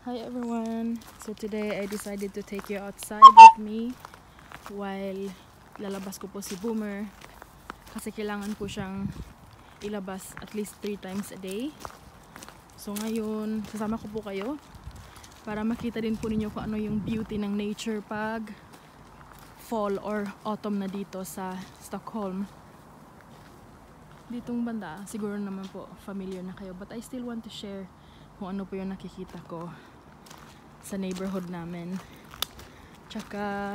Hi everyone! So today I decided to take you outside with me while lalabas ko po si Boomer kasi kailangan ko siyang ilabas at least 3 times a day. So ngayon, sasama ko po kayo para makita din po ninyo kung ano yung beauty ng nature pag fall or autumn na dito sa Stockholm. Ditong banda, siguro naman po familiar na kayo, but I still want to share kung ano po yung nakikita ko sa neighborhood namin. Tsaka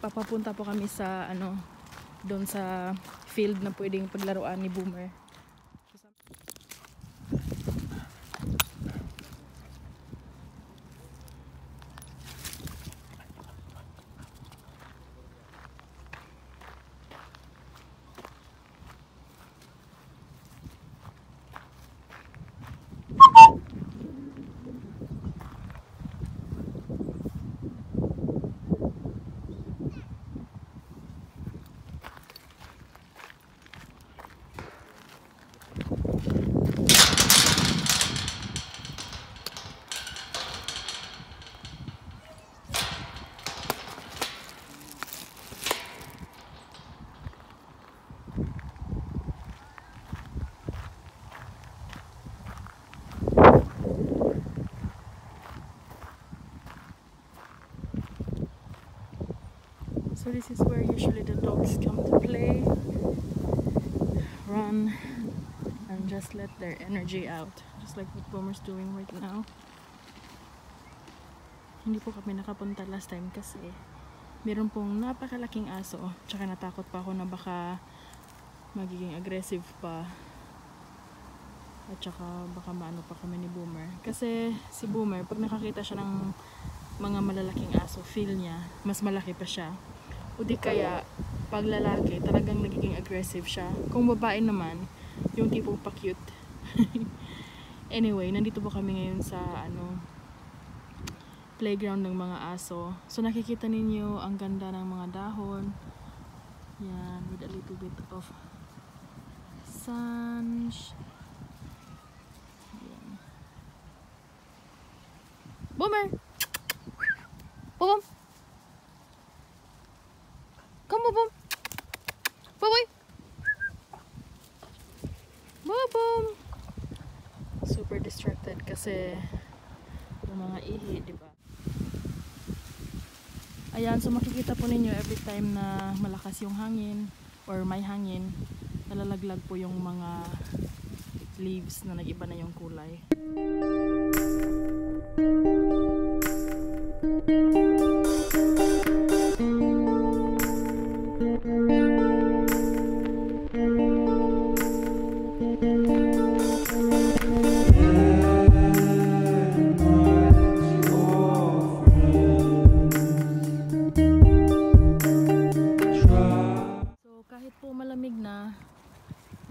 papapunta po kami sa doon sa field na pwedeng paglaruan ni Boomer. So this is where usually the dogs come to play, run, and just let their energy out. Just like what Boomer's doing right now. Hindi po kami nakapunta last time kasi meron pong napakalaking aso. Tsaka natakot pa ako na baka magiging aggressive pa. At tsaka baka maano pa kami ni Boomer. Kasi si Boomer, pag nakakita siya ng mga malalaking aso, feel niya mas malaki pa siya. O di kaya, pag lalaki, talagang nagiging aggressive siya. Kung babae naman, yung tipong pa-cute. Anyway, nandito po kami ngayon sa playground ng mga aso. So nakikita ninyo ang ganda ng mga dahon. Yan, with a little bit of sun. Yan. Boomer! Boom! Come on, Boom! Boom! Boom! Super distracted kasi yung mga ihi, diba? Ayan, so makikita po ninyo every time na malakas yung hangin or may hangin, nalalaglag po yung mga leaves na nag-iba na yung kulay.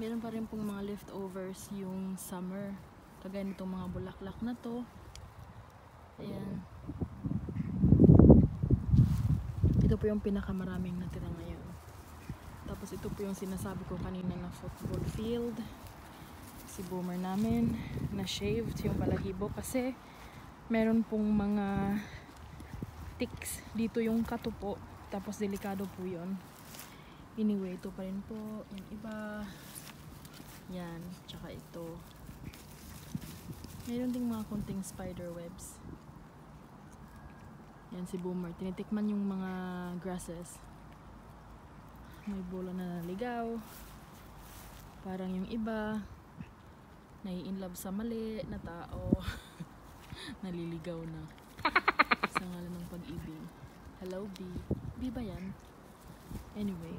Meron pa rin pong mga leftovers yung summer. Kagaya nitong mga bulaklak na to. Ayan. Ito po yung pinakamaraming natira ngayon. Tapos ito po yung sinasabi ko kanina na football field. Si Boomer namin na shaved yung balahibo kasi meron pong mga ticks dito yung katupo. Tapos delikado po yun. Anyway, ito pa rin po yung iba. Yan, tsaka ito. Mayroon ding mga konting spider webs. Yan si Boomer, tinitikman yung mga grasses. May bola na naligaw. Parang yung iba nai-inlove sa mali na tao. Naliligaw na. Sa ngalan ng pag-ibig. Hello, B. B ba yan? Anyway.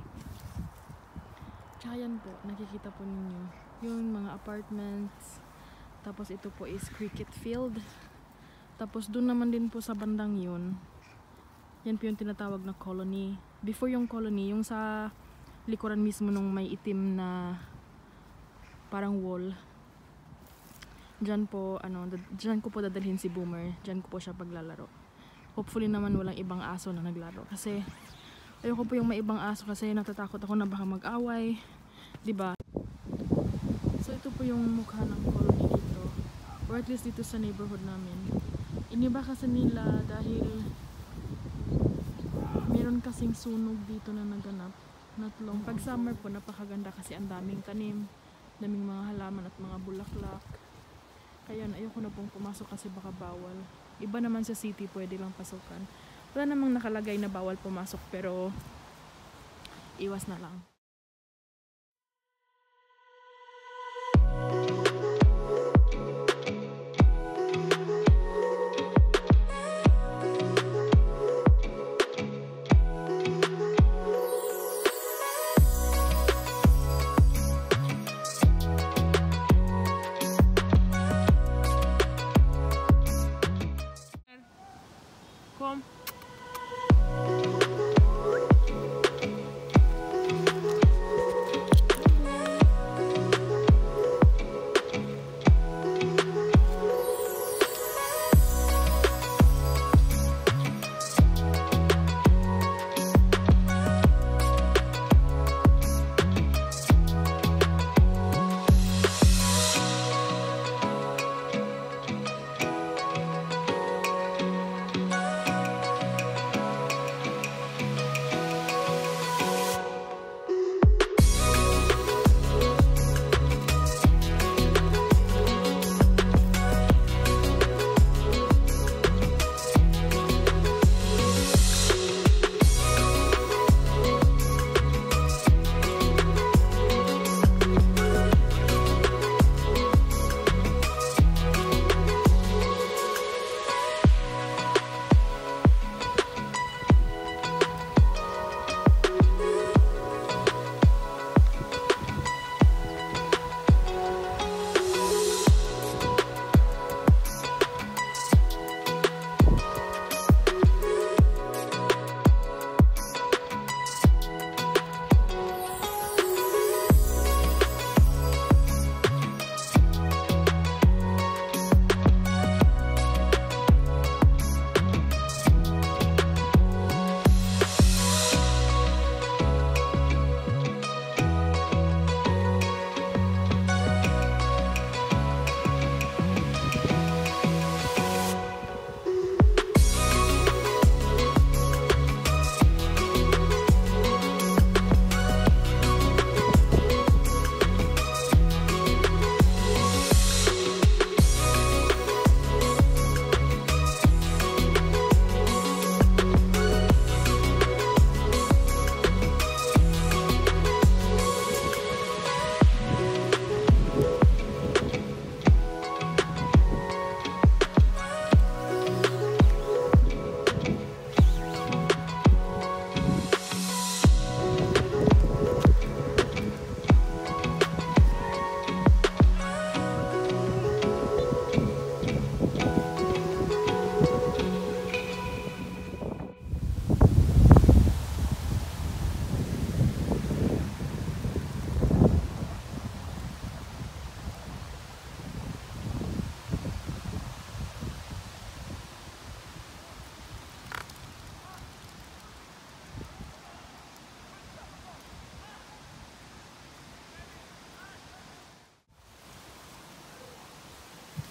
Tsaka yan po, nakikita po ninyo yung mga apartments. Tapos ito po is cricket field. Tapos doon naman din po sa bandang yun, yan po yung tinatawag na colony. Before yung colony, yung sa likuran mismo nung may itim na parang wall, dyan po, dyan ko po dadalhin si Boomer. Dyan ko po siya paglalaro. Hopefully naman walang ibang aso na naglaro. Kasi ayoko po yung may ibang aso kasi natatakot ako na baka mag-away, diba? So ito po yung mukha ng colony dito. or at least dito sa neighborhood namin. Iniba kasi nila dahil meron kasing sunog dito na naganap. Not long. Pag summer po, napakaganda kasi ang daming tanim, daming mga halaman at mga bulaklak. Kaya ayoko na pong pumasok kasi baka bawal. Iba naman sa city, pwede lang pasukan. Wala namang nakalagay na bawal pumasok, pero iwas na lang. Kom.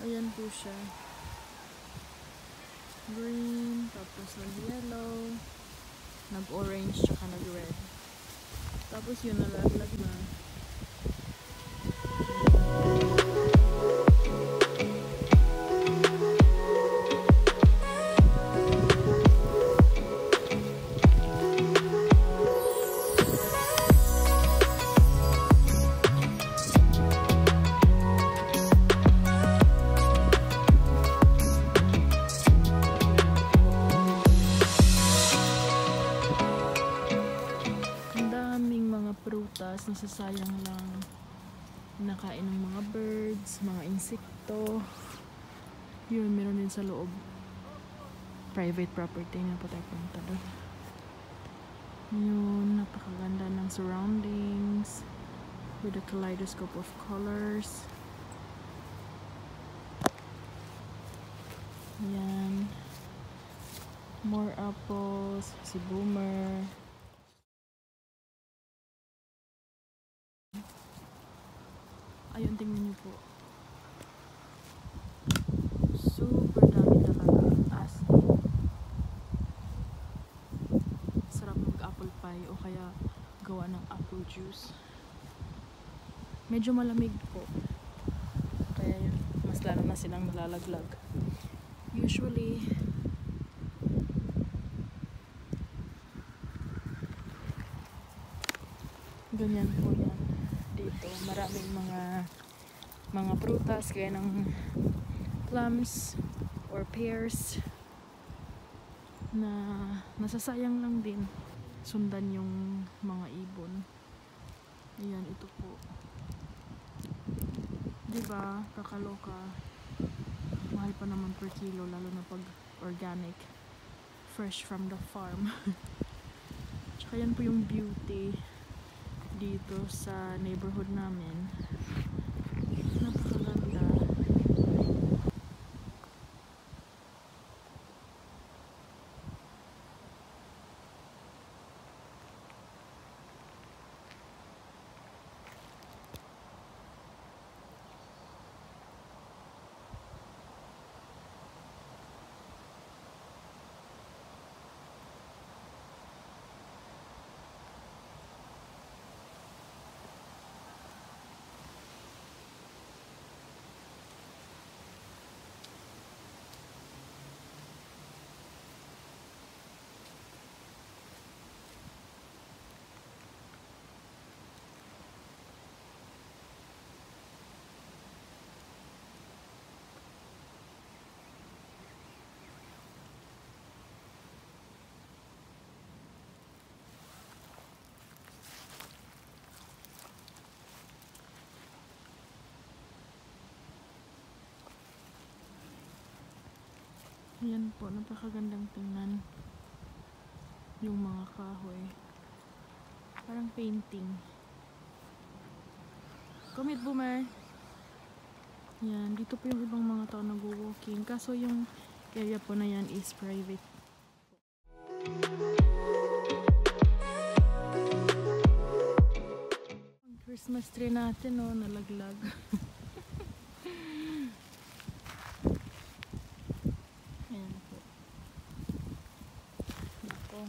Ayan po siya. Green, tapos nag-yellow, nag-orange, tsaka nag-red. Tapos yun, nalaglag na. Prutas, nasasayang lang, nakain ng mga birds, mga insekto. Yun, meron din sa loob. Private property na po tayo punta doon. Yun, napakaganda ng surroundings with a kaleidoscope of colors. Yan. More apples, si Boomer. Ayun, tingnan niyo po. gumagawa ng apple juice. Medyo malamig po. Kaya yun, mas lalo na silang nalalaglag. Usually, ganyan po yan. Dito, maraming mga prutas, kaya ng plums or pears na nasasayang lang din sundan yung mga ibon. Ayan, ito po. Diba, kakaloka. Mahal pa naman per kilo, lalo na pag organic, fresh from the farm. Tsaka yan po yung beauty dito sa neighborhood namin. Napakaganda. Ayan po, napakagandang tingnan yung mga kahoy. Parang painting. Comment boomer! Yan, dito po yung ibang mga tao nag-walking. Kaso yung area po na yan is private. Ang Christmas tree natin, oh, nalaglag. Ayan po. Dito.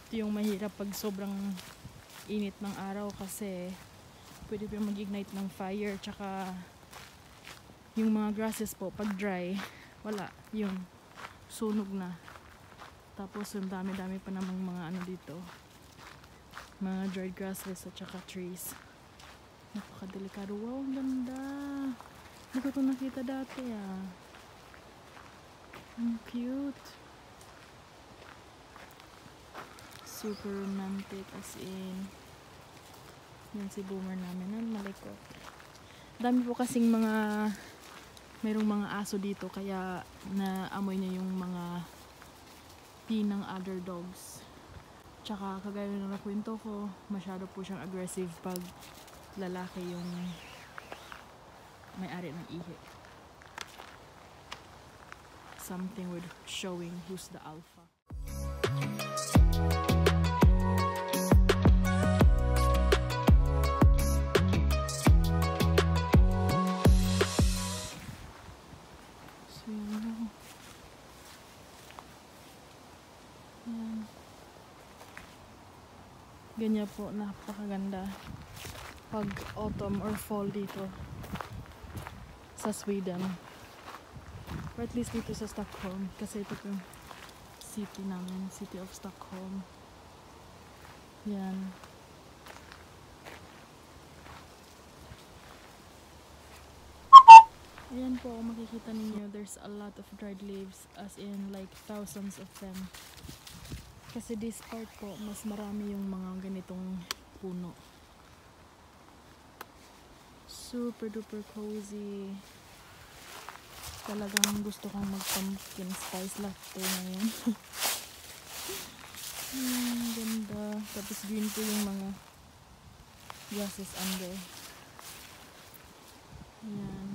Ito yung mahirap pag sobrang init ng araw kasi pwede po mag-ignite ng fire, tsaka yung mga grasses po pag dry wala, yun sunog na. Tapos yung dami-dami pa namang mga ano dito, mga dried grasses at tsaka trees. Napakadelikado. Wow, ang ganda, hindi ko ito nakita dati ah. Ang cute, super romantic as in. Yan si boomer namin, ang malikot. Dami po kasing mayroong mga aso dito, kaya naamoy niya yung mga pee ng other dogs. Tsaka kagaya na nakwento ko, masyado po siyang aggressive pag lalaki yung may-ari ng ihi. Something with showing who's the alpha. Ganyan po, napakaganda pag autumn or fall dito sa Sweden, or at least dito sa Stockholm, kasi ito yung city namin, city of Stockholm. Yan. Ayan po, makikita ninyo, there's a lot of dried leaves, as in like thousands of them. Kasi this part po, mas marami yung mga ganitong puno. Super duper cozy. Talagang gusto kong mag-pumpkin spice latte ngayon. Ganda. Tapos green po yung mga grasses under. Ayan.